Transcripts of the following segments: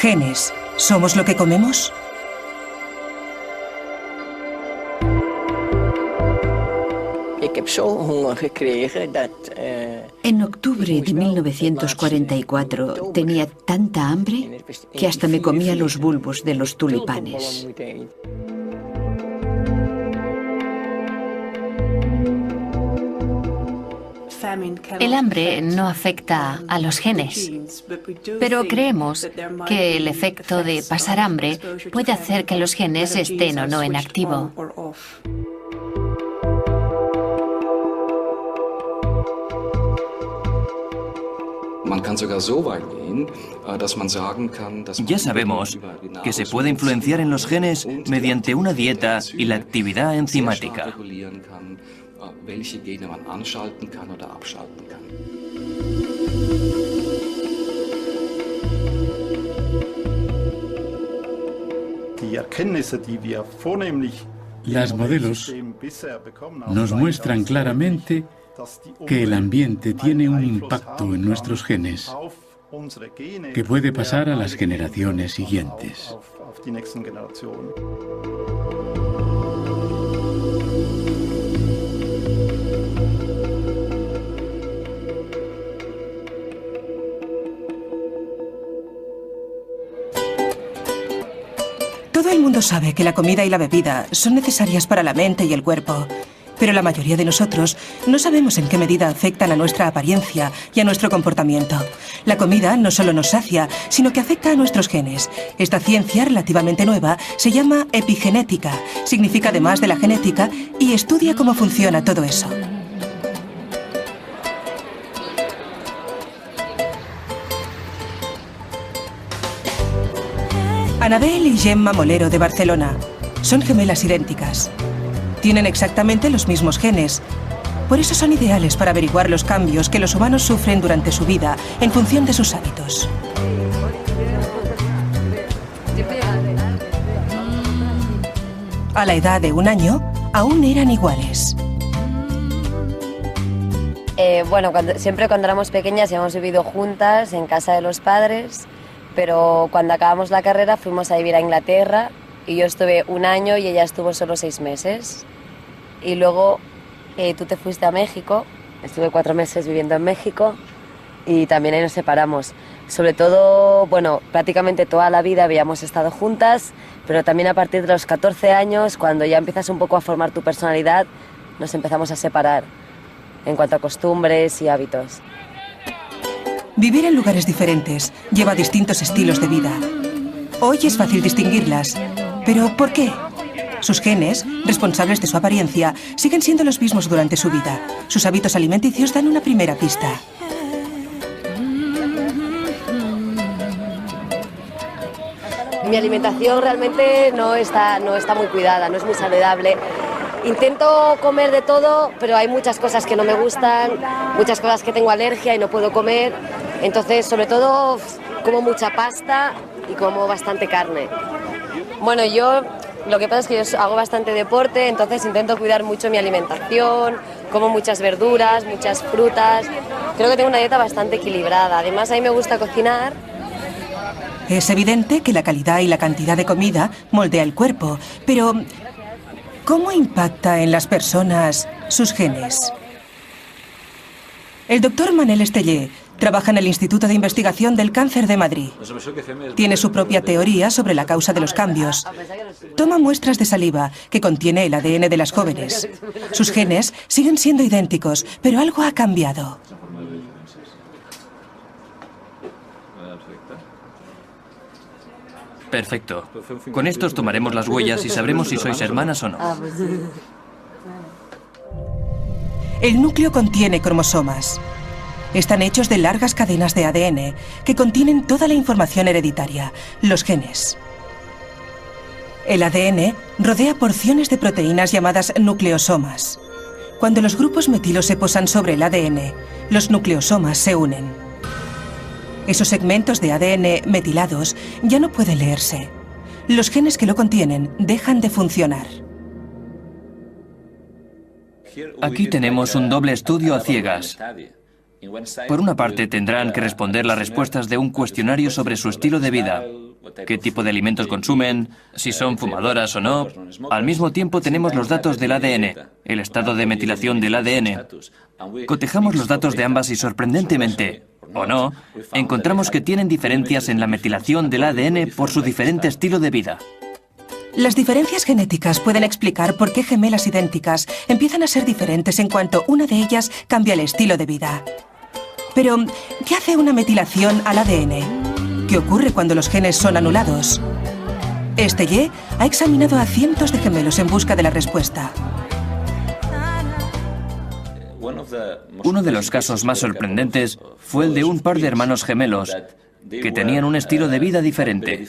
Genes. ¿Somos lo que comemos? En octubre de 1944 tenía tanta hambre que hasta me comía los bulbos de los tulipanes. El hambre no afecta a los genes, pero creemos que el efecto de pasar hambre puede hacer que los genes estén o no en activo. Ya sabemos que se puede influenciar en los genes mediante una dieta y la actividad enzimática. Las modelos nos muestran claramente que el ambiente tiene un impacto en nuestros genes que puede pasar a las generaciones siguientes. Todo el mundo sabe que la comida y la bebida son necesarias para la mente y el cuerpo. Pero la mayoría de nosotros no sabemos en qué medida afectan a nuestra apariencia y a nuestro comportamiento. La comida no solo nos sacia, sino que afecta a nuestros genes. Esta ciencia relativamente nueva se llama epigenética, significa además de la genética, y estudia cómo funciona todo eso. Anabel y Gemma Molero de Barcelona son gemelas idénticas. Tienen exactamente los mismos genes. Por eso son ideales para averiguar los cambios que los humanos sufren durante su vida en función de sus hábitos. A la edad de 1 año, aún eran iguales. Siempre cuando éramos pequeñas hemos vivido juntas en casa de los padres, pero cuando acabamos la carrera fuimos a vivir a Inglaterra y yo estuve 1 año y ella estuvo solo 6 meses. Y luego tú te fuiste a México, estuve 4 meses viviendo en México y también ahí nos separamos. Sobre todo, prácticamente toda la vida habíamos estado juntas, pero también a partir de los 14 años, cuando ya empiezas un poco a formar tu personalidad, nos empezamos a separar en cuanto a costumbres y hábitos. Vivir en lugares diferentes lleva distintos estilos de vida. Hoy es fácil distinguirlas, pero ¿por qué? Sus genes, responsables de su apariencia, siguen siendo los mismos durante su vida. Sus hábitos alimenticios dan una primera pista. Mi alimentación realmente no está muy cuidada, no es muy saludable. Intento comer de todo, pero hay muchas cosas que no me gustan, muchas cosas que tengo alergia y no puedo comer. Entonces, sobre todo, como mucha pasta y como bastante carne. Lo que pasa es que yo hago bastante deporte, entonces intento cuidar mucho mi alimentación, como muchas verduras, muchas frutas. Creo que tengo una dieta bastante equilibrada. Además, a mí me gusta cocinar. Es evidente que la calidad y la cantidad de comida moldea el cuerpo, pero ¿cómo impacta en las personas sus genes? El doctor Manel Estellé trabaja en el Instituto de Investigación del Cáncer de Madrid. Tiene su propia teoría sobre la causa de los cambios. Toma muestras de saliva que contiene el ADN de las jóvenes. Sus genes siguen siendo idénticos, pero algo ha cambiado. Perfecto. Con estos tomaremos las huellas y sabremos si sois hermanas o no. El núcleo contiene cromosomas. Están hechos de largas cadenas de ADN que contienen toda la información hereditaria, los genes. El ADN rodea porciones de proteínas llamadas nucleosomas. Cuando los grupos metilos se posan sobre el ADN, los nucleosomas se unen. Esos segmentos de ADN metilados ya no pueden leerse. Los genes que lo contienen dejan de funcionar. Aquí tenemos un doble estudio a ciegas. Por una parte, tendrán que responder las respuestas de un cuestionario sobre su estilo de vida. qué tipo de alimentos consumen, si son fumadoras o no. Al mismo tiempo tenemos los datos del ADN, el estado de metilación del ADN. Cotejamos los datos de ambas y sorprendentemente, o no, encontramos que tienen diferencias en la metilación del ADN por su diferente estilo de vida. Las diferencias genéticas pueden explicar por qué gemelas idénticas empiezan a ser diferentes en cuanto una de ellas cambia el estilo de vida. Pero, ¿qué hace una metilación al ADN? ¿Qué ocurre cuando los genes son anulados? Ye ha examinado a cientos de gemelos en busca de la respuesta. Uno de los casos más sorprendentes fue el de un par de hermanos gemelos que tenían un estilo de vida diferente.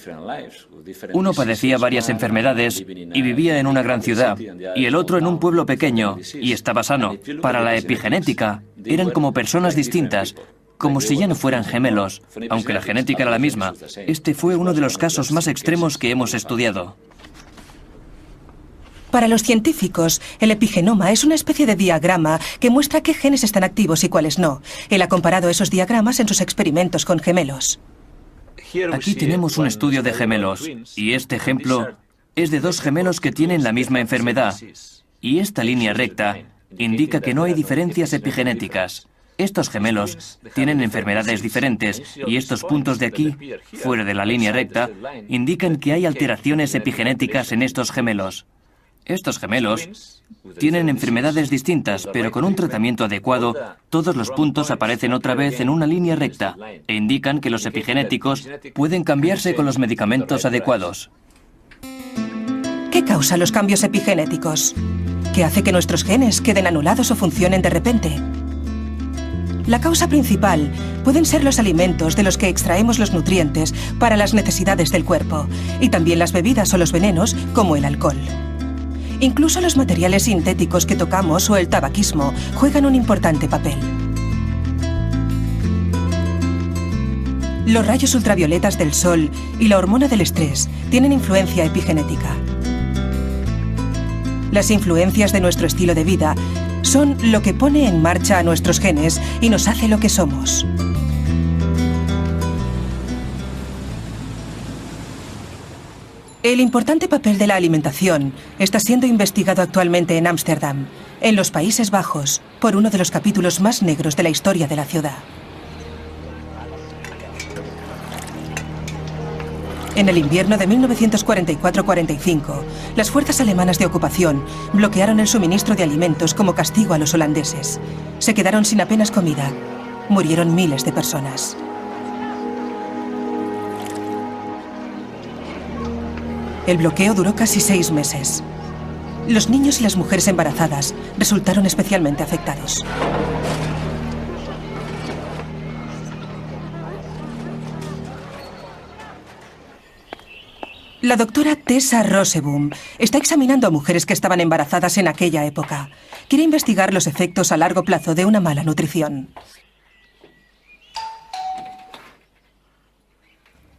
Uno padecía varias enfermedades y vivía en una gran ciudad, y el otro en un pueblo pequeño, y estaba sano. Para la epigenética, eran como personas distintas, como si ya no fueran gemelos, aunque la genética era la misma. Este fue uno de los casos más extremos que hemos estudiado. Para los científicos, el epigenoma es una especie de diagrama que muestra qué genes están activos y cuáles no. Él ha comparado esos diagramas en sus experimentos con gemelos. Aquí tenemos un estudio de gemelos, y este ejemplo es de dos gemelos que tienen la misma enfermedad. Y esta línea recta indica que no hay diferencias epigenéticas. Estos gemelos tienen enfermedades diferentes, y estos puntos de aquí, fuera de la línea recta, indican que hay alteraciones epigenéticas en estos gemelos. Estos gemelos tienen enfermedades distintas, pero con un tratamiento adecuado, todos los puntos aparecen otra vez en una línea recta e indican que los epigenéticos pueden cambiarse con los medicamentos adecuados. ¿Qué causa los cambios epigenéticos? ¿Qué hace que nuestros genes queden anulados o funcionen de repente? La causa principal pueden ser los alimentos de los que extraemos los nutrientes para las necesidades del cuerpo, y también las bebidas o los venenos, como el alcohol. Incluso los materiales sintéticos que tocamos o el tabaquismo juegan un importante papel. Los rayos ultravioletas del sol y la hormona del estrés tienen influencia epigenética. Las influencias de nuestro estilo de vida son lo que pone en marcha a nuestros genes y nos hace lo que somos. El importante papel de la alimentación está siendo investigado actualmente en Ámsterdam, en los Países Bajos, por uno de los capítulos más negros de la historia de la ciudad. En el invierno de 1944-45, las fuerzas alemanas de ocupación bloquearon el suministro de alimentos como castigo a los holandeses. Se quedaron sin apenas comida. Murieron miles de personas. El bloqueo duró casi 6 meses. Los niños y las mujeres embarazadas resultaron especialmente afectados. La doctora Tessa Roseboom está examinando a mujeres que estaban embarazadas en aquella época. Quiere investigar los efectos a largo plazo de una mala nutrición.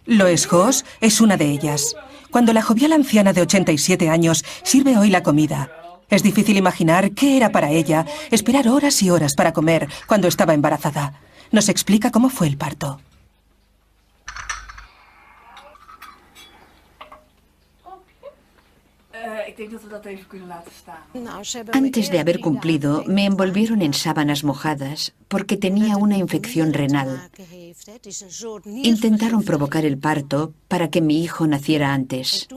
Loes Hoos es una de ellas. Cuando la jovial anciana de 87 años sirve hoy la comida, es difícil imaginar qué era para ella esperar horas y horas para comer cuando estaba embarazada. Nos explica cómo fue el parto. Antes de haber cumplido, me envolvieron en sábanas mojadas porque tenía una infección renal. Intentaron provocar el parto para que mi hijo naciera antes.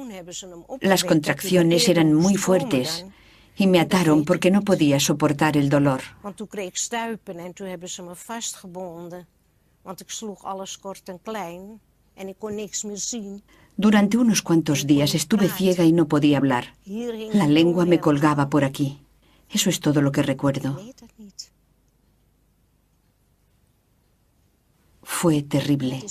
Las contracciones eran muy fuertes y me ataron porque no podía soportar el dolor. Durante unos cuantos días estuve ciega y no podía hablar. La lengua me colgaba por aquí. Eso es todo lo que recuerdo. Fue terrible.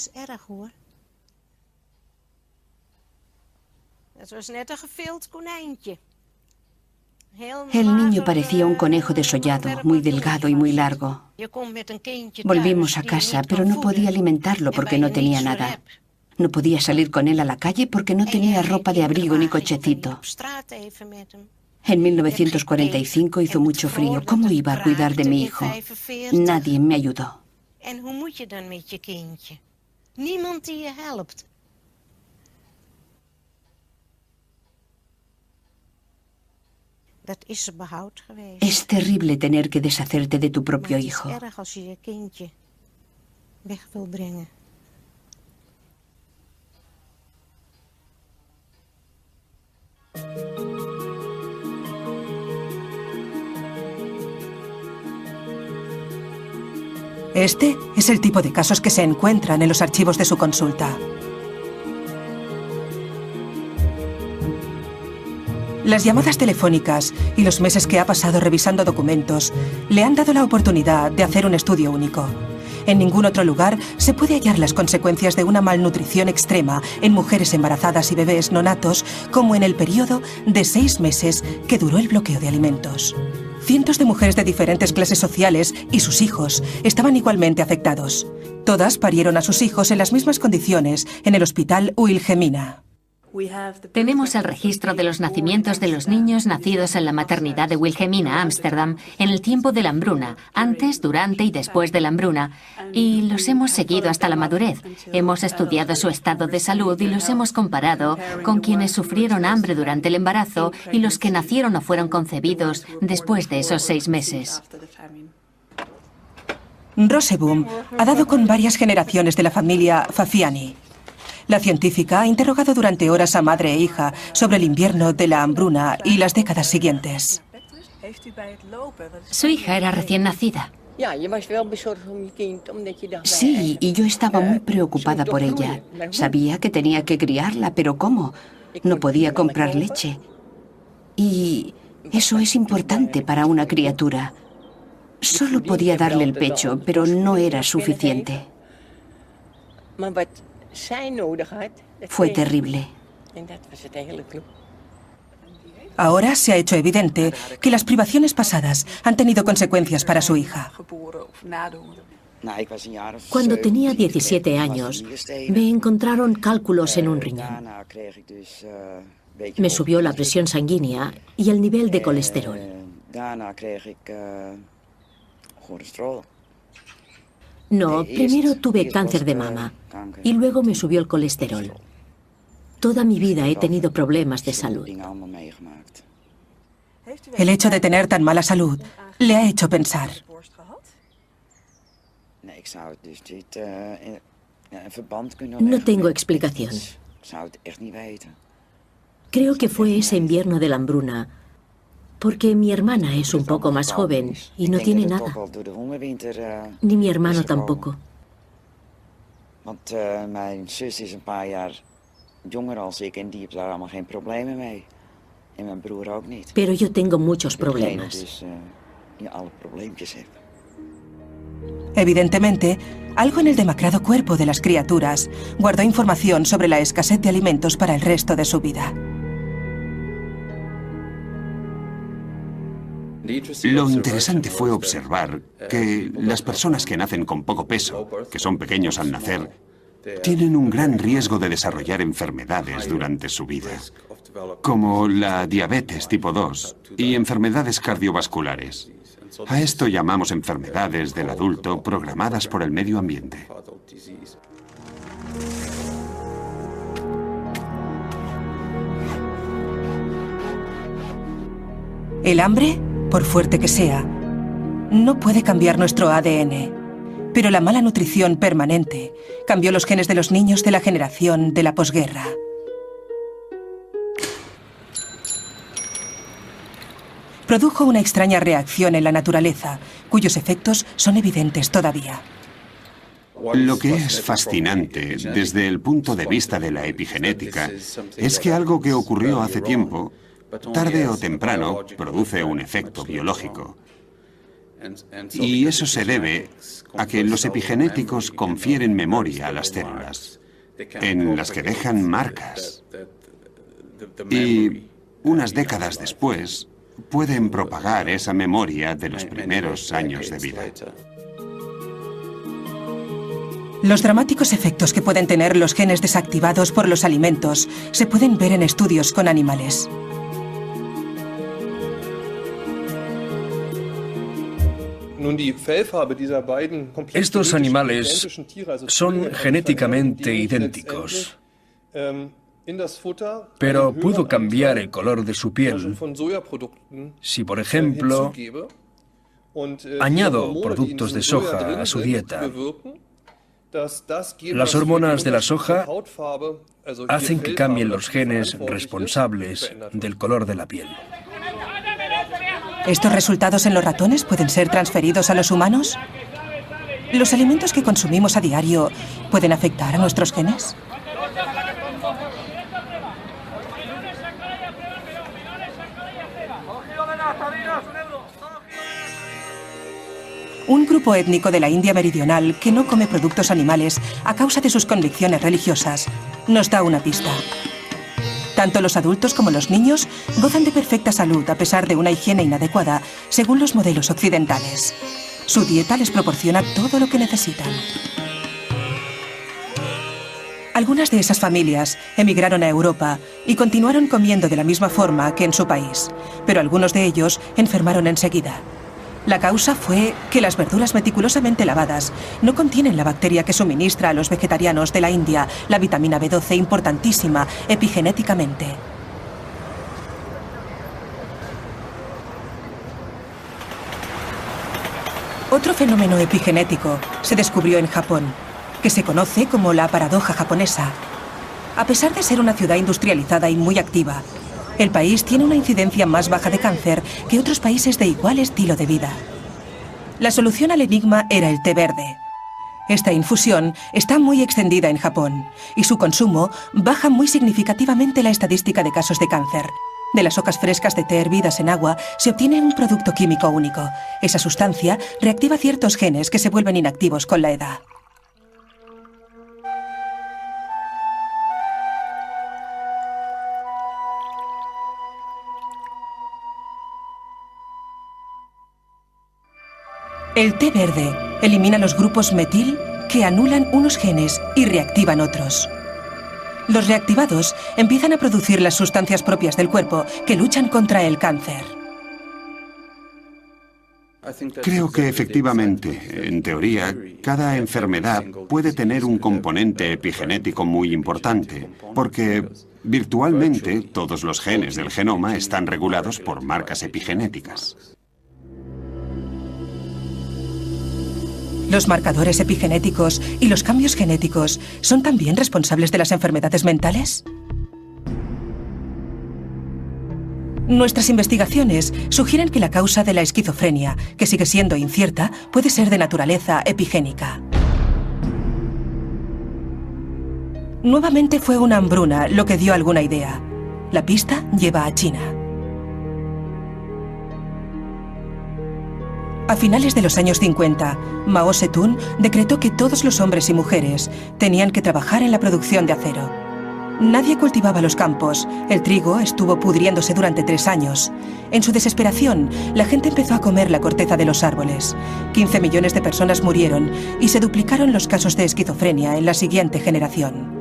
El niño parecía un conejo desollado, muy delgado y muy largo. Volvimos a casa, pero no podía alimentarlo porque no tenía nada. No podía salir con él a la calle porque no tenía ropa de abrigo ni cochecito. En 1945 hizo mucho frío. ¿Cómo iba a cuidar de mi hijo? Nadie me ayudó. Es terrible tener que deshacerte de tu propio hijo. Este es el tipo de casos que se encuentran en los archivos de su consulta. Las llamadas telefónicas y los meses que ha pasado revisando documentos le han dado la oportunidad de hacer un estudio único. En ningún otro lugar se puede hallar las consecuencias de una malnutrición extrema en mujeres embarazadas y bebés nonatos como en el periodo de 6 meses que duró el bloqueo de alimentos. Cientos de mujeres de diferentes clases sociales y sus hijos estaban igualmente afectados. Todas parieron a sus hijos en las mismas condiciones en el hospital Wilhelmina. Tenemos el registro de los nacimientos de los niños nacidos en la maternidad de Wilhelmina, Ámsterdam, en el tiempo de la hambruna, antes, durante y después de la hambruna, y los hemos seguido hasta la madurez. Hemos estudiado su estado de salud y los hemos comparado con quienes sufrieron hambre durante el embarazo y los que nacieron o fueron concebidos después de esos 6 meses. Roseboom ha dado con varias generaciones de la familia Fafiani. La científica ha interrogado durante horas a madre e hija sobre el invierno de la hambruna y las décadas siguientes. Su hija era recién nacida. Sí, y yo estaba muy preocupada por ella. Sabía que tenía que criarla, pero ¿cómo? No podía comprar leche. Y eso es importante para una criatura. Solo podía darle el pecho, pero no era suficiente. Fue terrible. Ahora se ha hecho evidente que las privaciones pasadas han tenido consecuencias para su hija. Cuando tenía 17 años, me encontraron cálculos en un riñón. Me subió la presión sanguínea y el nivel de colesterol. No, primero tuve cáncer de mama y luego me subió el colesterol. Toda mi vida he tenido problemas de salud. El hecho de tener tan mala salud le ha hecho pensar. No tengo explicación. Creo que fue ese invierno de la hambruna, porque mi hermana es un poco más joven y no tiene nada. Ni mi hermano tampoco. Pero yo tengo muchos problemas. Evidentemente, algo en el demacrado cuerpo de las criaturas guardó información sobre la escasez de alimentos para el resto de su vida. Lo interesante fue observar que las personas que nacen con poco peso, que son pequeños al nacer, tienen un gran riesgo de desarrollar enfermedades durante su vida, como la diabetes tipo 2 y enfermedades cardiovasculares. A esto llamamos enfermedades del adulto programadas por el medio ambiente. El hambre, por fuerte que sea, no puede cambiar nuestro ADN. Pero la mala nutrición permanente cambió los genes de los niños de la generación de la posguerra. Produjo una extraña reacción en la naturaleza, cuyos efectos son evidentes todavía. Lo que es fascinante desde el punto de vista de la epigenética es que algo que ocurrió hace tiempo, tarde o temprano, produce un efecto biológico. Y eso se debe a que los epigenéticos confieren memoria a las células, en las que dejan marcas. Y unas décadas después, pueden propagar esa memoria de los primeros años de vida. Los dramáticos efectos que pueden tener los genes desactivados por los alimentos se pueden ver en estudios con animales. Estos animales son genéticamente idénticos. Pero puedo cambiar el color de su piel si, por ejemplo, añado productos de soja a su dieta. Las hormonas de la soja hacen que cambien los genes responsables del color de la piel. ¿Estos resultados en los ratones pueden ser transferidos a los humanos? ¿Los alimentos que consumimos a diario pueden afectar a nuestros genes? Un grupo étnico de la India meridional que no come productos animales a causa de sus convicciones religiosas nos da una pista. Tanto los adultos como los niños gozan de perfecta salud a pesar de una higiene inadecuada según los modelos occidentales. Su dieta les proporciona todo lo que necesitan. Algunas de esas familias emigraron a Europa y continuaron comiendo de la misma forma que en su país, pero algunos de ellos enfermaron enseguida. La causa fue que las verduras meticulosamente lavadas no contienen la bacteria que suministra a los vegetarianos de la India la vitamina B12 importantísima epigenéticamente. Otro fenómeno epigenético se descubrió en Japón, que se conoce como la paradoja japonesa. A pesar de ser una ciudad industrializada y muy activa, el país tiene una incidencia más baja de cáncer que otros países de igual estilo de vida. La solución al enigma era el té verde. Esta infusión está muy extendida en Japón y su consumo baja muy significativamente la estadística de casos de cáncer. De las hojas frescas de té hervidas en agua se obtiene un producto químico único. Esa sustancia reactiva ciertos genes que se vuelven inactivos con la edad. El té verde elimina los grupos metil que anulan unos genes y reactivan otros. Los reactivados empiezan a producir las sustancias propias del cuerpo que luchan contra el cáncer. Creo que efectivamente, en teoría, cada enfermedad puede tener un componente epigenético muy importante, porque virtualmente todos los genes del genoma están regulados por marcas epigenéticas. ¿Los marcadores epigenéticos y los cambios genéticos son también responsables de las enfermedades mentales? Nuestras investigaciones sugieren que la causa de la esquizofrenia, que sigue siendo incierta, puede ser de naturaleza epigénica. Nuevamente fue una hambruna lo que dio alguna idea. La pista lleva a China. A finales de los años 50, Mao Zedong decretó que todos los hombres y mujeres tenían que trabajar en la producción de acero. Nadie cultivaba los campos, el trigo estuvo pudriéndose durante 3 años. En su desesperación, la gente empezó a comer la corteza de los árboles. 15 millones de personas murieron y se duplicaron los casos de esquizofrenia en la siguiente generación.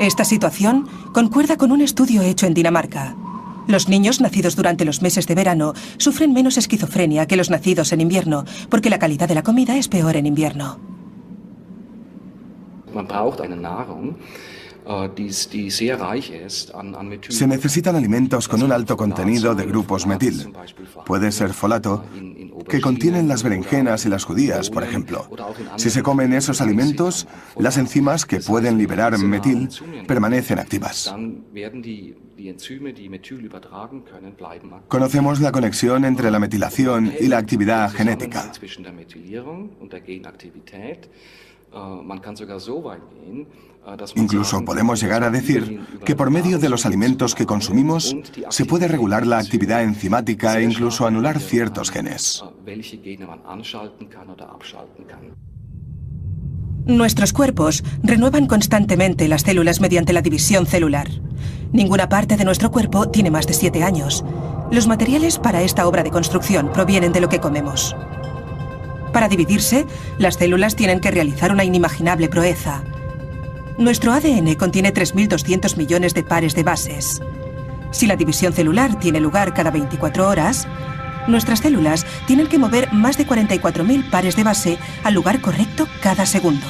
Esta situación concuerda con un estudio hecho en Dinamarca. Los niños nacidos durante los meses de verano sufren menos esquizofrenia que los nacidos en invierno, porque la calidad de la comida es peor en invierno. Se necesitan alimentos con un alto contenido de grupos metil. Puede ser folato, que contienen las berenjenas y las judías, por ejemplo. Si se comen esos alimentos, las enzimas que pueden liberar metil permanecen activas. Conocemos la conexión entre la metilación y la actividad genética. Incluso podemos llegar a decir que por medio de los alimentos que consumimos se puede regular la actividad enzimática e incluso anular ciertos genes. Nuestros cuerpos renuevan constantemente las células mediante la división celular. Ninguna parte de nuestro cuerpo tiene más de 7 años. Los materiales para esta obra de construcción provienen de lo que comemos. Para dividirse, las células tienen que realizar una inimaginable proeza. Nuestro ADN contiene 3.200 millones de pares de bases. Si la división celular tiene lugar cada 24 horas, nuestras células tienen que mover más de 44.000 pares de base al lugar correcto cada segundo.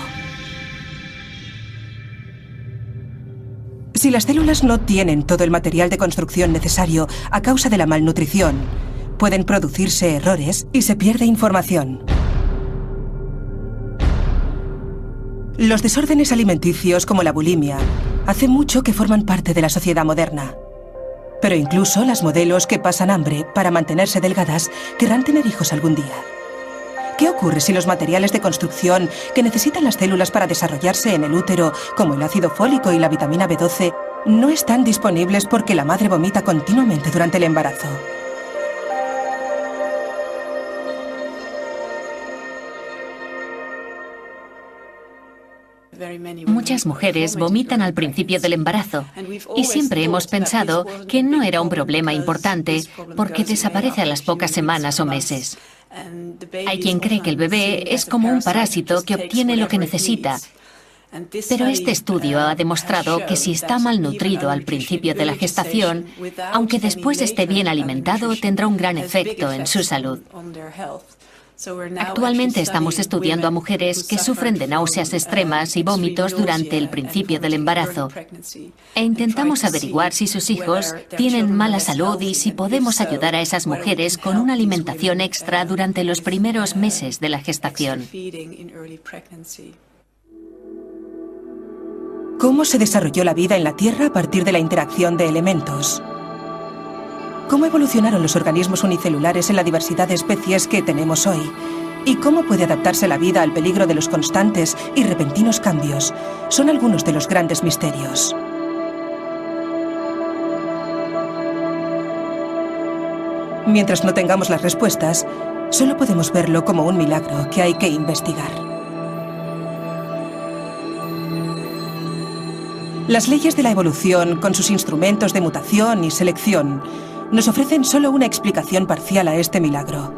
Si las células no tienen todo el material de construcción necesario a causa de la malnutrición, pueden producirse errores y se pierde información. Los desórdenes alimenticios, como la bulimia, hace mucho que forman parte de la sociedad moderna. Pero incluso las modelos que pasan hambre para mantenerse delgadas querrán tener hijos algún día. ¿Qué ocurre si los materiales de construcción que necesitan las células para desarrollarse en el útero, como el ácido fólico y la vitamina B12, no están disponibles porque la madre vomita continuamente durante el embarazo? Muchas mujeres vomitan al principio del embarazo y siempre hemos pensado que no era un problema importante porque desaparece a las pocas semanas o meses. Hay quien cree que el bebé es como un parásito que obtiene lo que necesita, pero este estudio ha demostrado que si está malnutrido al principio de la gestación, aunque después esté bien alimentado, tendrá un gran efecto en su salud. Actualmente estamos estudiando a mujeres que sufren de náuseas extremas y vómitos durante el principio del embarazo e intentamos averiguar si sus hijos tienen mala salud y si podemos ayudar a esas mujeres con una alimentación extra durante los primeros meses de la gestación. ¿Cómo se desarrolló la vida en la Tierra a partir de la interacción de elementos? ¿Cómo evolucionaron los organismos unicelulares en la diversidad de especies que tenemos hoy? ¿Y cómo puede adaptarse la vida al peligro de los constantes y repentinos cambios? Son algunos de los grandes misterios. Mientras no tengamos las respuestas, solo podemos verlo como un milagro que hay que investigar. Las leyes de la evolución, con sus instrumentos de mutación y selección, nos ofrecen solo una explicación parcial a este milagro.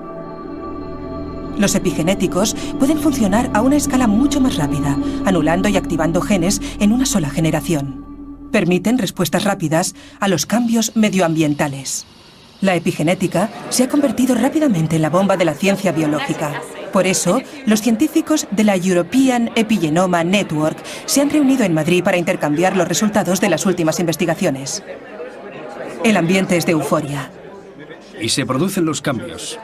Los epigenéticos pueden funcionar a una escala mucho más rápida, anulando y activando genes en una sola generación. Permiten respuestas rápidas a los cambios medioambientales. La epigenética se ha convertido rápidamente en la bomba de la ciencia biológica. Por eso, los científicos de la European Epigenome Network se han reunido en Madrid para intercambiar los resultados de las últimas investigaciones. El ambiente es de euforia. Y se producen los cambios.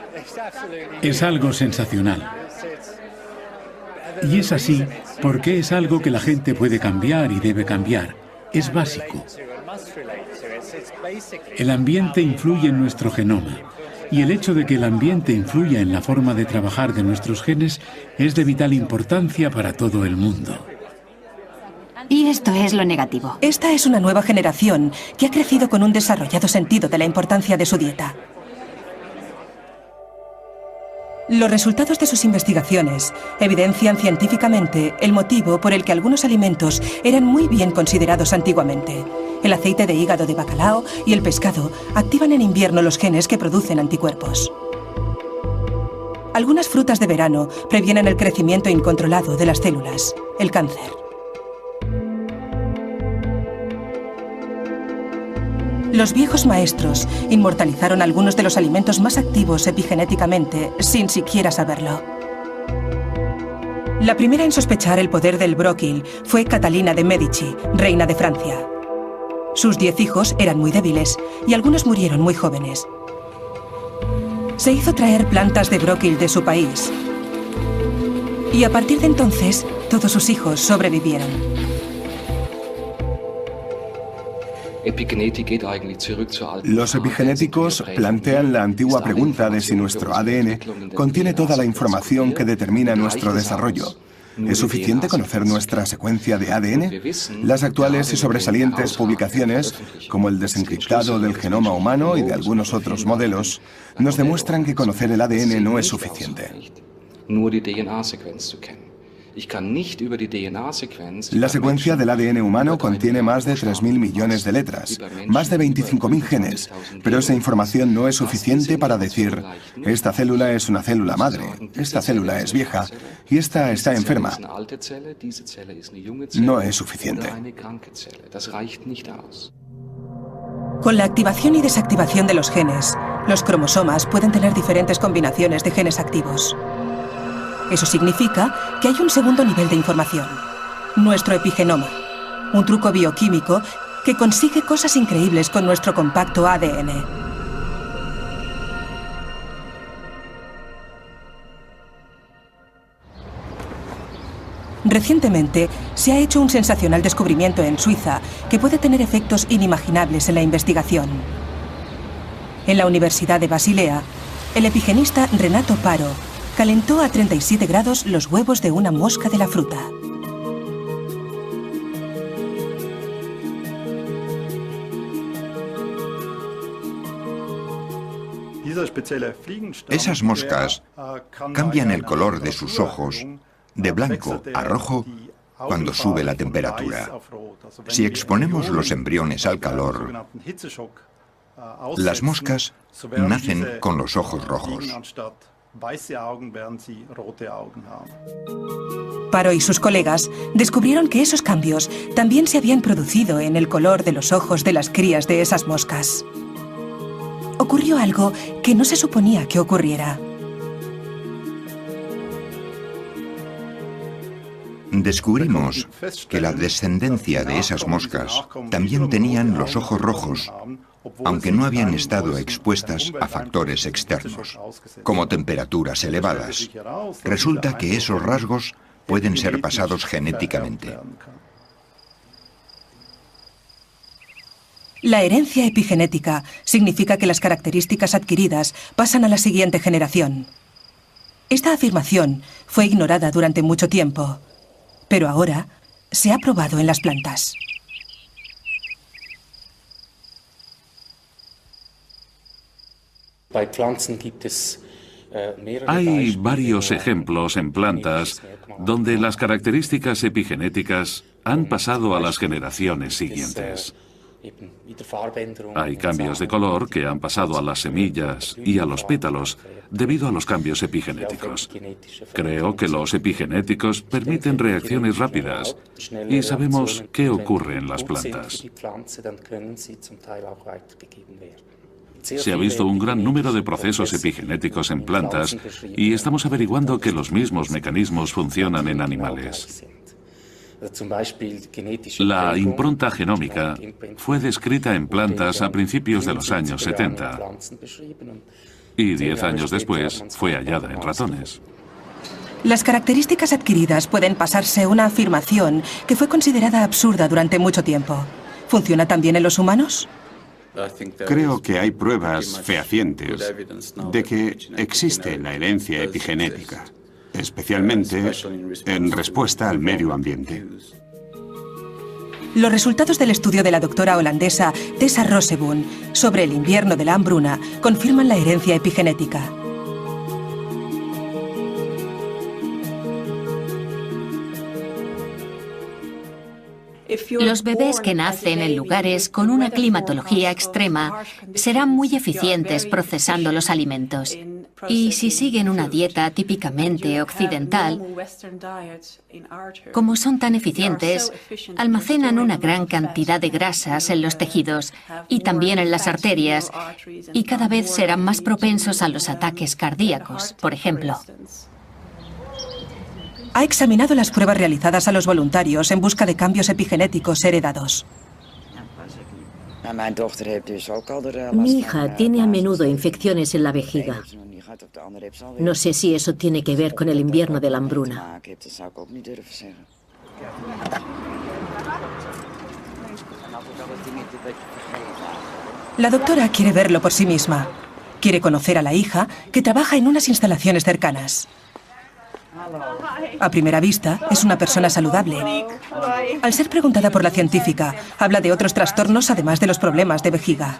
Es algo sensacional. Y es así porque es algo que la gente puede cambiar y debe cambiar. Es básico. El ambiente influye en nuestro genoma. Y el hecho de que el ambiente influya en la forma de trabajar de nuestros genes es de vital importancia para todo el mundo. Y esto es lo negativo. Esta es una nueva generación que ha crecido con un desarrollado sentido de la importancia de su dieta. Los resultados de sus investigaciones evidencian científicamente el motivo por el que algunos alimentos eran muy bien considerados antiguamente. El aceite de hígado de bacalao y el pescado activan en invierno los genes que producen anticuerpos. Algunas frutas de verano previenen el crecimiento incontrolado de las células, el cáncer. Los viejos maestros inmortalizaron algunos de los alimentos más activos epigenéticamente, sin siquiera saberlo. La primera en sospechar el poder del bróquil fue Catalina de Medici, reina de Francia. Sus 10 hijos eran muy débiles y algunos murieron muy jóvenes. Se hizo traer plantas de bróquil de su país. Y a partir de entonces, todos sus hijos sobrevivieron. Los epigenéticos plantean la antigua pregunta de si nuestro ADN contiene toda la información que determina nuestro desarrollo. ¿Es suficiente conocer nuestra secuencia de ADN? Las actuales y sobresalientes publicaciones, como el desencriptado del genoma humano y de algunos otros modelos, nos demuestran que conocer el ADN no es suficiente. La secuencia del ADN humano contiene más de 3.000 millones de letras, más de 25.000 genes, pero esa información no es suficiente para decir, esta célula es una célula madre, esta célula es vieja y esta está enferma. No es suficiente. Con la activación y desactivación de los genes, los cromosomas pueden tener diferentes combinaciones de genes activos. Eso significa que hay un segundo nivel de información, nuestro epigenoma, un truco bioquímico que consigue cosas increíbles con nuestro compacto ADN. Recientemente se ha hecho un sensacional descubrimiento en Suiza que puede tener efectos inimaginables en la investigación. En la Universidad de Basilea, el epigenista Renato Paro calentó a 37 grados los huevos de una mosca de la fruta. Esas moscas cambian el color de sus ojos de blanco a rojo cuando sube la temperatura. Si exponemos los embriones al calor, las moscas nacen con los ojos rojos. Paro y sus colegas descubrieron que esos cambios también se habían producido en el color de los ojos de las crías de esas moscas. Ocurrió algo que no se suponía que ocurriera. Descubrimos que la descendencia de esas moscas también tenían los ojos rojos, aunque no habían estado expuestas a factores externos, como temperaturas elevadas. Resulta que esos rasgos pueden ser pasados genéticamente. La herencia epigenética significa que las características adquiridas pasan a la siguiente generación. Esta afirmación fue ignorada durante mucho tiempo, pero ahora se ha probado en las plantas. Hay varios ejemplos en plantas donde las características epigenéticas han pasado a las generaciones siguientes. Hay cambios de color que han pasado a las semillas y a los pétalos debido a los cambios epigenéticos. Creo que los epigenéticos permiten reacciones rápidas y sabemos qué ocurre en las plantas. Se ha visto un gran número de procesos epigenéticos en plantas y estamos averiguando que los mismos mecanismos funcionan en animales. La impronta genómica fue descrita en plantas a principios de los años 70 y 10 años después fue hallada en ratones. Las características adquiridas pueden pasarse una afirmación que fue considerada absurda durante mucho tiempo. ¿Funciona también en los humanos? Creo que hay pruebas fehacientes de que existe la herencia epigenética, especialmente en respuesta al medio ambiente. Los resultados del estudio de la doctora holandesa Tessa Rosseboom sobre el invierno de la hambruna confirman la herencia epigenética. Los bebés que nacen en lugares con una climatología extrema serán muy eficientes procesando los alimentos. Y si siguen una dieta típicamente occidental, como son tan eficientes, almacenan una gran cantidad de grasas en los tejidos y también en las arterias, y cada vez serán más propensos a los ataques cardíacos, por ejemplo. Ha examinado las pruebas realizadas a los voluntarios en busca de cambios epigenéticos heredados. Mi hija tiene a menudo infecciones en la vejiga. No sé si eso tiene que ver con el invierno de la hambruna. La doctora quiere verlo por sí misma. Quiere conocer a la hija, que trabaja en unas instalaciones cercanas. A primera vista, es una persona saludable. Al ser preguntada por la científica, habla de otros trastornos además de los problemas de vejiga.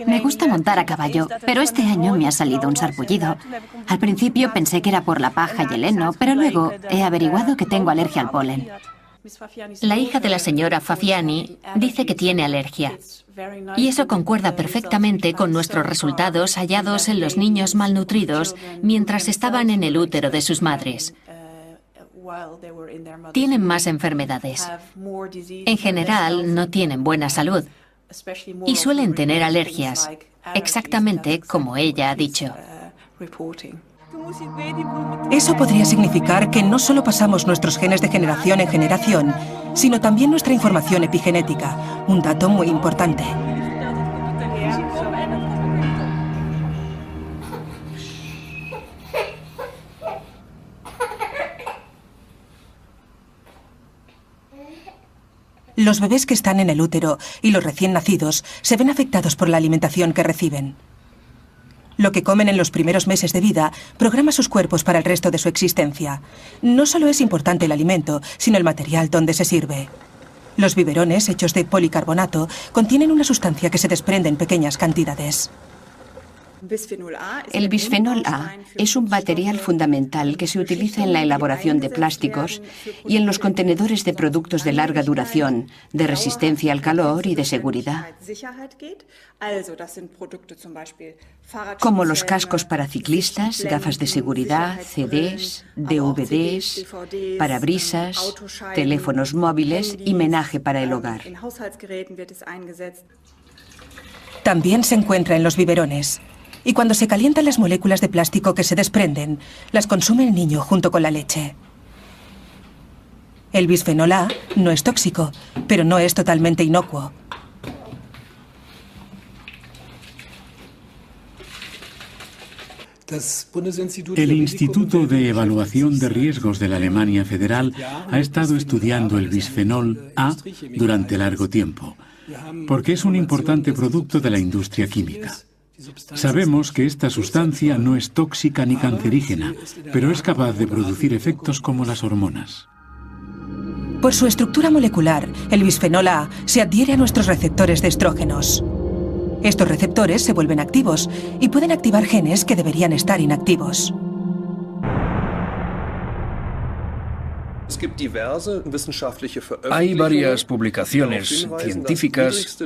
Me gusta montar a caballo, pero este año me ha salido un sarpullido. Al principio pensé que era por la paja y el heno, pero luego he averiguado que tengo alergia al polen. La hija de la señora Fafiani dice que tiene alergia. Y eso concuerda perfectamente con nuestros resultados hallados en los niños malnutridos mientras estaban en el útero de sus madres. Tienen más enfermedades. En general, no tienen buena salud. Y suelen tener alergias, exactamente como ella ha dicho. Eso podría significar que no solo pasamos nuestros genes de generación en generación, sino también nuestra información epigenética, un dato muy importante. Los bebés que están en el útero y los recién nacidos se ven afectados por la alimentación que reciben. Lo que comen en los primeros meses de vida programa sus cuerpos para el resto de su existencia. No solo es importante el alimento, sino el material donde se sirve. Los biberones, hechos de policarbonato, contienen una sustancia que se desprende en pequeñas cantidades. El bisfenol A es un material fundamental que se utiliza en la elaboración de plásticos y en los contenedores de productos de larga duración, de resistencia al calor y de seguridad, como los cascos para ciclistas, gafas de seguridad, CDs, DVDs, parabrisas, teléfonos móviles y menaje para el hogar. También se encuentra en los biberones. Y cuando se calientan las moléculas de plástico que se desprenden, las consume el niño junto con la leche. El bisfenol A no es tóxico, pero no es totalmente inocuo. El Instituto de Evaluación de Riesgos de la Alemania Federal ha estado estudiando el bisfenol A durante largo tiempo, porque es un importante producto de la industria química. Sabemos que esta sustancia no es tóxica ni cancerígena, pero es capaz de producir efectos como las hormonas. Por su estructura molecular, el bisfenol A se adhiere a nuestros receptores de estrógenos. Estos receptores se vuelven activos y pueden activar genes que deberían estar inactivos. Hay varias publicaciones científicas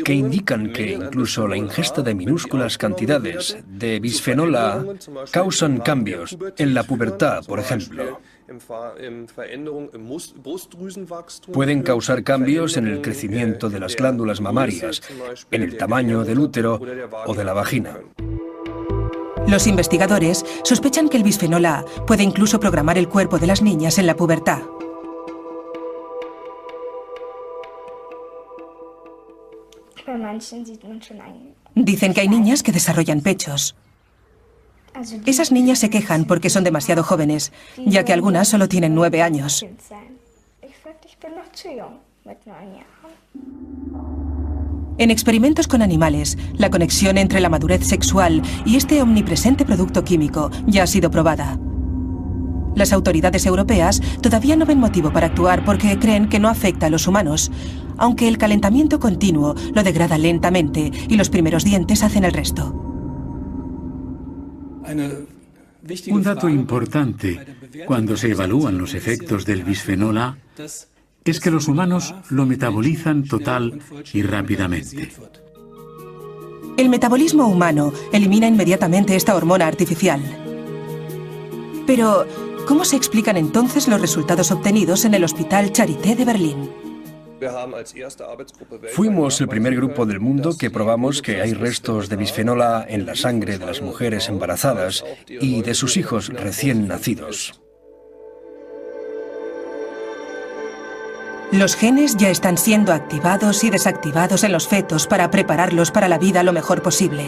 que indican que incluso la ingesta de minúsculas cantidades de bisfenol A causan cambios en la pubertad, por ejemplo. Pueden causar cambios en el crecimiento de las glándulas mamarias, en el tamaño del útero o de la vagina. Los investigadores sospechan que el bisfenol A puede incluso programar el cuerpo de las niñas en la pubertad. Dicen que hay niñas que desarrollan pechos. Esas niñas se quejan porque son demasiado jóvenes, ya que algunas solo tienen 9 años. En experimentos con animales, la conexión entre la madurez sexual y este omnipresente producto químico ya ha sido probada. Las autoridades europeas todavía no ven motivo para actuar porque creen que no afecta a los humanos, aunque el calentamiento continuo lo degrada lentamente y los primeros dientes hacen el resto. Un dato importante cuando se evalúan los efectos del bisfenol A es que los humanos lo metabolizan total y rápidamente. El metabolismo humano elimina inmediatamente esta hormona artificial. Pero, ¿cómo se explican entonces los resultados obtenidos en el Hospital Charité de Berlín? Fuimos el primer grupo del mundo que probamos que hay restos de bisfenol A en la sangre de las mujeres embarazadas y de sus hijos recién nacidos. Los genes ya están siendo activados y desactivados en los fetos para prepararlos para la vida lo mejor posible.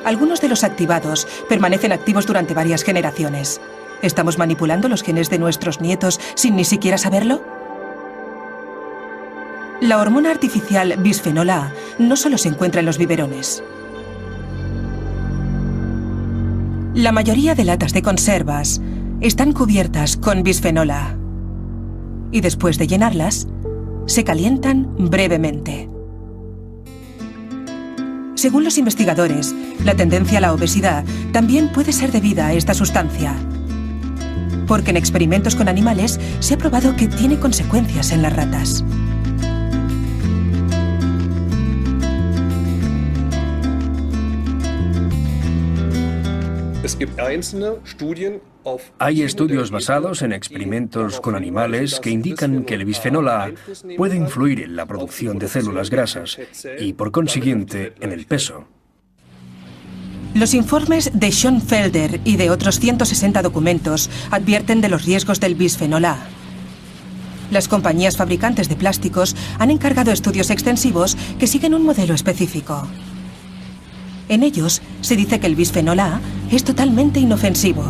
Algunos de los activados permanecen activos durante varias generaciones. ¿Estamos manipulando los genes de nuestros nietos sin ni siquiera saberlo? La hormona artificial bisfenol A no solo se encuentra en los biberones. La mayoría de latas de conservas están cubiertas con bisfenol A. Y después de llenarlas, se calientan brevemente. Según los investigadores, la tendencia a la obesidad también puede ser debida a esta sustancia, porque en experimentos con animales se ha probado que tiene consecuencias en las ratas. Hay estudios basados en experimentos con animales que indican que el bisfenol A puede influir en la producción de células grasas y, por consiguiente, en el peso. Los informes de Schoenfelder y de otros 160 documentos advierten de los riesgos del bisfenol A. Las compañías fabricantes de plásticos han encargado estudios extensivos que siguen un modelo específico. En ellos se dice que el bisfenol A es totalmente inofensivo.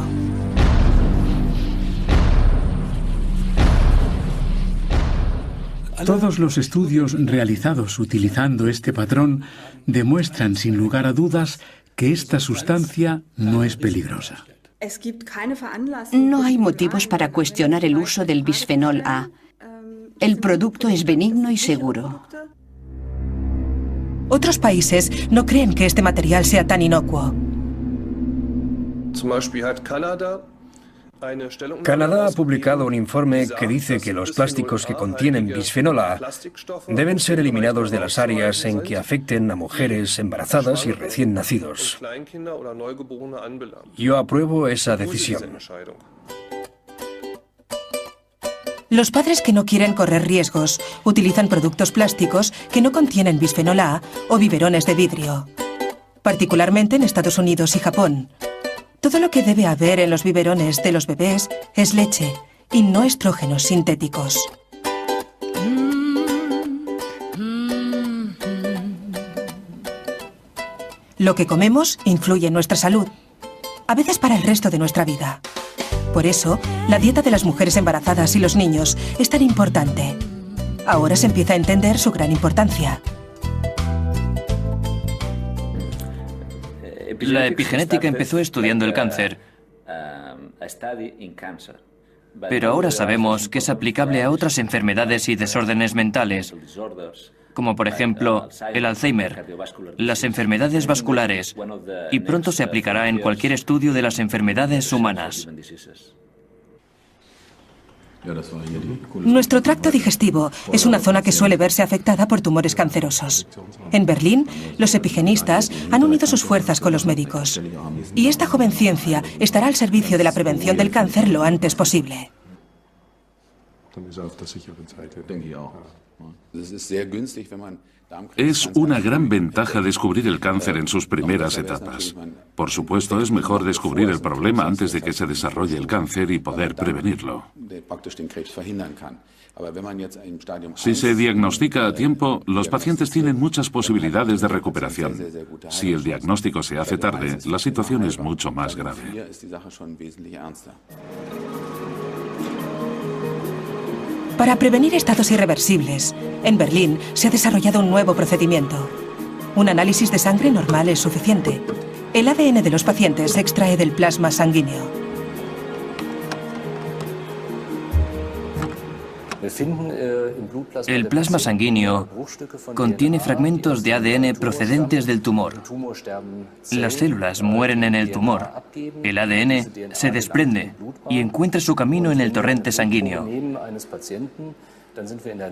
Todos los estudios realizados utilizando este patrón demuestran sin lugar a dudas que esta sustancia no es peligrosa. No hay motivos para cuestionar el uso del bisfenol A. El producto es benigno y seguro. Otros países no creen que este material sea tan inocuo. Canadá ha publicado un informe que dice que los plásticos que contienen bisfenol A deben ser eliminados de las áreas en que afecten a mujeres embarazadas y recién nacidos. Yo apruebo esa decisión. Los padres que no quieren correr riesgos utilizan productos plásticos que no contienen bisfenol A o biberones de vidrio, particularmente en Estados Unidos y Japón. Todo lo que debe haber en los biberones de los bebés es leche y no estrógenos sintéticos. Lo que comemos influye en nuestra salud, a veces para el resto de nuestra vida. Por eso, la dieta de las mujeres embarazadas y los niños es tan importante. Ahora se empieza a entender su gran importancia. La epigenética empezó estudiando el cáncer, pero ahora sabemos que es aplicable a otras enfermedades y desórdenes mentales, como por ejemplo el Alzheimer, las enfermedades vasculares, y pronto se aplicará en cualquier estudio de las enfermedades humanas. Nuestro tracto digestivo es una zona que suele verse afectada por tumores cancerosos. En Berlín, los epigenistas han unido sus fuerzas con los médicos. Y esta joven ciencia estará al servicio de la prevención del cáncer lo antes posible. Es una gran ventaja descubrir el cáncer en sus primeras etapas. Por supuesto, es mejor descubrir el problema antes de que se desarrolle el cáncer y poder prevenirlo. Si se diagnostica a tiempo, los pacientes tienen muchas posibilidades de recuperación. Si el diagnóstico se hace tarde, la situación es mucho más grave. Para prevenir estados irreversibles, en Berlín se ha desarrollado un nuevo procedimiento. Un análisis de sangre normal es suficiente. El ADN de los pacientes se extrae del plasma sanguíneo. El plasma sanguíneo contiene fragmentos de ADN procedentes del tumor. Las células mueren en el tumor. El ADN se desprende y encuentra su camino en el torrente sanguíneo.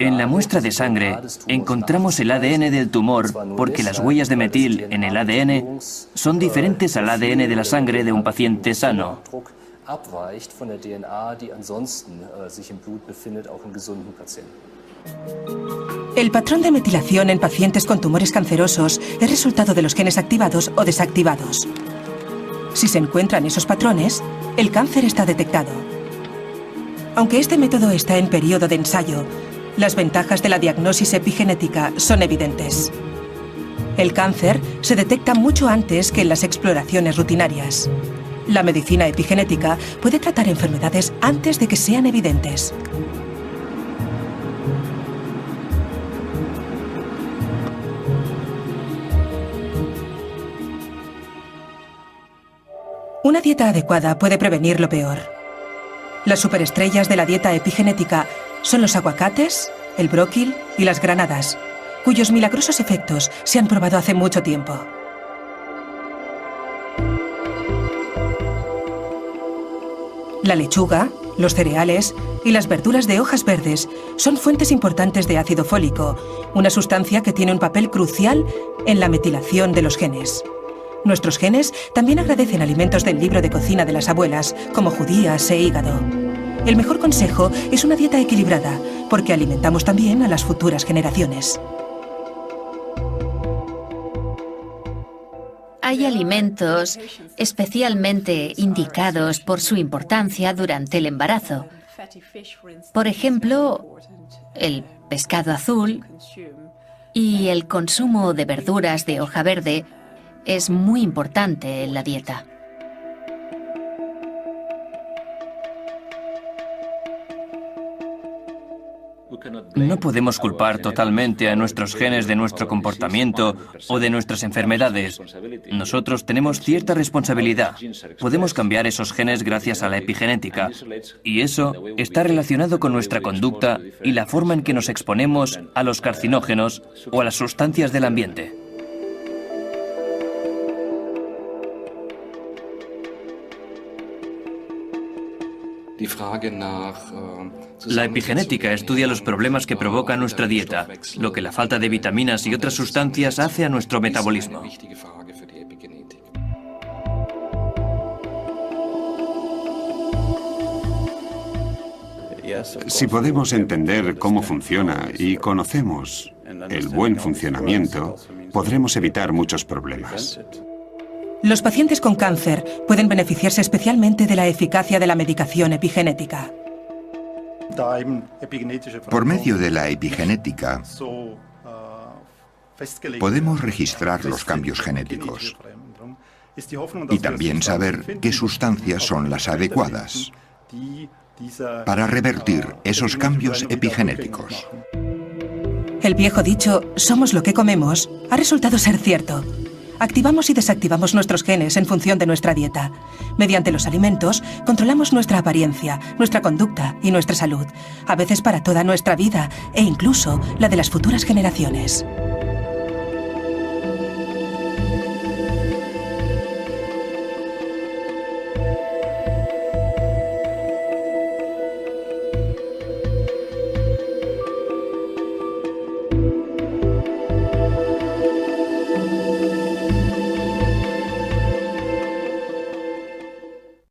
En la muestra de sangre encontramos el ADN del tumor porque las huellas de metil en el ADN son diferentes al ADN de la sangre de un paciente sano. El patrón de metilación en pacientes con tumores cancerosos es resultado de los genes activados o desactivados. Si se encuentran esos patrones, el cáncer está detectado. Aunque este método está en periodo de ensayo, las ventajas de la diagnosis epigenética son evidentes. El cáncer se detecta mucho antes que en las exploraciones rutinarias. La medicina epigenética puede tratar enfermedades antes de que sean evidentes. Una dieta adecuada puede prevenir lo peor. Las superestrellas de la dieta epigenética son los aguacates, el bróquil y las granadas, cuyos milagrosos efectos se han probado hace mucho tiempo. La lechuga, los cereales y las verduras de hojas verdes son fuentes importantes de ácido fólico, una sustancia que tiene un papel crucial en la metilación de los genes. Nuestros genes también agradecen alimentos del libro de cocina de las abuelas, como judías e hígado. El mejor consejo es una dieta equilibrada, porque alimentamos también a las futuras generaciones. Hay alimentos especialmente indicados por su importancia durante el embarazo. Por ejemplo, el pescado azul y el consumo de verduras de hoja verde es muy importante en la dieta. No podemos culpar totalmente a nuestros genes de nuestro comportamiento o de nuestras enfermedades. Nosotros tenemos cierta responsabilidad. Podemos cambiar esos genes gracias a la epigenética. Y eso está relacionado con nuestra conducta y la forma en que nos exponemos a los carcinógenos o a las sustancias del ambiente. La epigenética estudia los problemas que provoca nuestra dieta, lo que la falta de vitaminas y otras sustancias hace a nuestro metabolismo. Si podemos entender cómo funciona y conocemos el buen funcionamiento, podremos evitar muchos problemas. Los pacientes con cáncer pueden beneficiarse especialmente de la eficacia de la medicación epigenética. Por medio de la epigenética, podemos registrar los cambios genéticos y también saber qué sustancias son las adecuadas para revertir esos cambios epigenéticos. El viejo dicho, somos lo que comemos, ha resultado ser cierto. Activamos y desactivamos nuestros genes en función de nuestra dieta. Mediante los alimentos, controlamos nuestra apariencia, nuestra conducta y nuestra salud, a veces para toda nuestra vida e incluso la de las futuras generaciones.